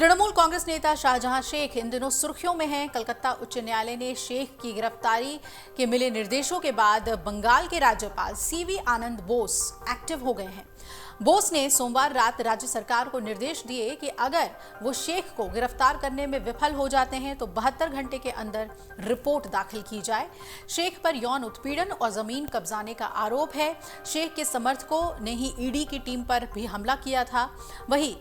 तृणमूल कांग्रेस नेता शाहजहां शेख इन दिनों सुर्खियों में हैं। कलकत्ता उच्च न्यायालय ने शेख की गिरफ्तारी के मिले निर्देशों के बाद बंगाल के राज्यपाल सीवी आनंद बोस एक्टिव हो गए हैं। बोस ने सोमवार रात राज्य सरकार को निर्देश दिए कि अगर वो शेख को गिरफ्तार करने में विफल हो जाते हैं तो 72 घंटे के अंदर रिपोर्ट दाखिल की जाए। शेख पर यौन उत्पीड़न और जमीन कब्जाने का आरोप है। शेख के समर्थकों ने ही ईडी की टीम पर भी हमला किया था। वहीं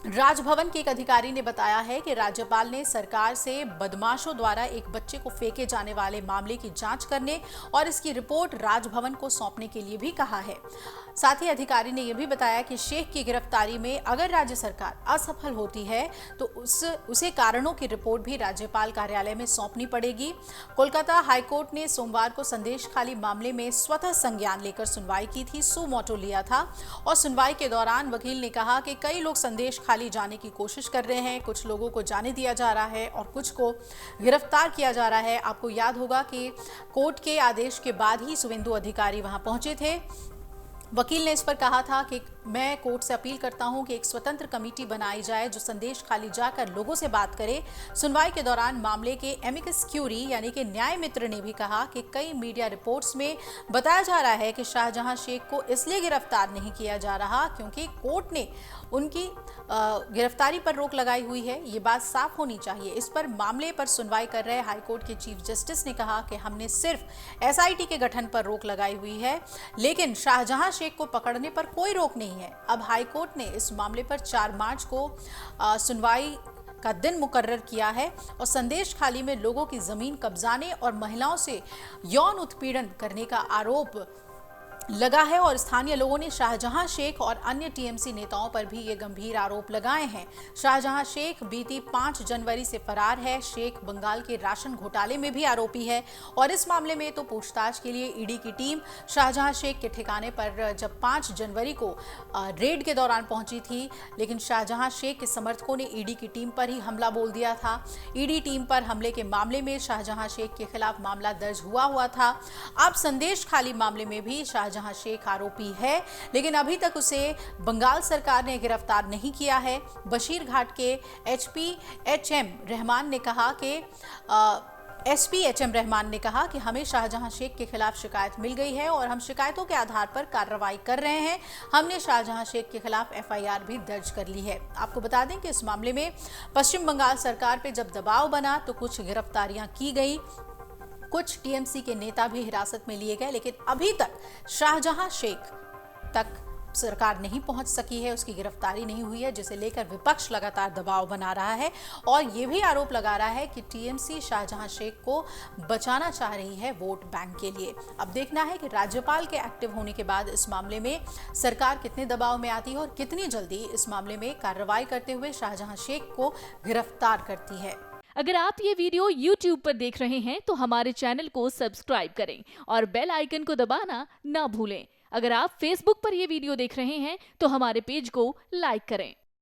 राजभवन के एक अधिकारी ने बताया है कि राज्यपाल ने सरकार से बदमाशों द्वारा एक बच्चे को फेंके जाने वाले मामले की जांच करने और इसकी रिपोर्ट राजभवन को सौंपने के लिए भी कहा है। साथ ही अधिकारी ने यह भी बताया कि शेख की गिरफ्तारी में अगर राज्य सरकार असफल होती है तो उसे कारणों की रिपोर्ट भी राज्यपाल कार्यालय में सौंपनी पड़ेगी। कोलकाता हाईकोर्ट ने सोमवार को संदेश खाली मामले में स्वतः संज्ञान लेकर सुनवाई की थी, सू मोटो लिया था और सुनवाई के दौरान वकील ने कहा कि कई लोग संदेश खाली जाने की कोशिश कर रहे हैं, कुछ लोगों को जाने दिया जा रहा है और कुछ को गिरफ्तार किया जा रहा है। आपको याद होगा कि कोर्ट के आदेश के बाद ही शुभेंदु अधिकारी वहां पहुंचे थे। वकील ने इस पर कहा था कि मैं कोर्ट से अपील करता हूं कि एक स्वतंत्र कमेटी बनाई जाए जो संदेश खाली जाकर लोगों से बात करे। सुनवाई के दौरान मामले के एमिकस क्यूरी यानी कि न्याय मित्र ने भी कहा कि कई मीडिया रिपोर्ट्स में बताया जा रहा है कि शाहजहां शेख को इसलिए गिरफ्तार नहीं किया जा रहा क्योंकि कोर्ट ने उनकी गिरफ्तारी पर रोक लगाई हुई है। ये बात साफ होनी चाहिए। इस पर मामले पर सुनवाई कर रहे हाईकोर्ट के चीफ जस्टिस ने कहा कि हमने सिर्फ एसआईटी के गठन पर रोक लगाई हुई है, लेकिन शाहजहां शेख को पकड़ने पर कोई रोक नहीं है। अब हाईकोर्ट ने इस मामले पर 4 मार्च को सुनवाई का दिन मुकर्रर किया है और संदेश खाली में लोगों की जमीन कब्जाने और महिलाओं से यौन उत्पीड़न करने का आरोप लगा है और स्थानीय लोगों ने शाहजहां शेख और अन्य टीएमसी नेताओं पर भी ये गंभीर आरोप लगाए हैं। शाहजहां शेख बीती 5 जनवरी से फरार है। शेख बंगाल के राशन घोटाले में भी आरोपी है और इस मामले में तो पूछताछ के लिए ईडी की टीम शाहजहां शेख के ठिकाने पर जब 5 जनवरी को रेड के दौरान पहुंची थी, लेकिन शाहजहां शेख के समर्थकों ने ईडी की टीम पर ही हमला बोल दिया था। ईडी टीम पर हमले के मामले में शाहजहां शेख के खिलाफ मामला दर्ज हुआ था। अब संदेश खाली मामले में भी शाहजहां शेख आरोपी है, लेकिन अभी तक उसे बंगाल सरकार ने गिरफ्तार नहीं किया है। बशीरघाट के एसपी एचएम रहमान ने कहा कि हमें शाहजहां शेख के खिलाफ शिकायत मिल गई है और हम शिकायतों के आधार पर कार्रवाई कर रहे हैं। हमने शाहजहां शेख के खिलाफ एफआईआर भी दर्ज कर ली है। आपको बता दें कि इस मामले में पश्चिम बंगाल सरकार पे जब दबाव बना तो कुछ गिरफ्तारियां की गई, कुछ टीएमसी के नेता भी हिरासत में लिए गए, लेकिन अभी तक शाहजहां शेख तक सरकार नहीं पहुंच सकी है, उसकी गिरफ्तारी नहीं हुई है, जिसे लेकर विपक्ष लगातार दबाव बना रहा है और यह भी आरोप लगा रहा है कि टीएमसी शाहजहां शेख को बचाना चाह रही है वोट बैंक के लिए। अब देखना है कि राज्यपाल के एक्टिव होने के बाद इस मामले में सरकार कितने दबाव में आती है और कितनी जल्दी इस मामले में कार्रवाई करते हुए शाहजहां शेख को गिरफ्तार करती है। अगर आप ये वीडियो YouTube पर देख रहे हैं तो हमारे चैनल को सब्सक्राइब करें और बेल आइकन को दबाना ना भूलें। अगर आप Facebook पर ये वीडियो देख रहे हैं तो हमारे पेज को लाइक करें।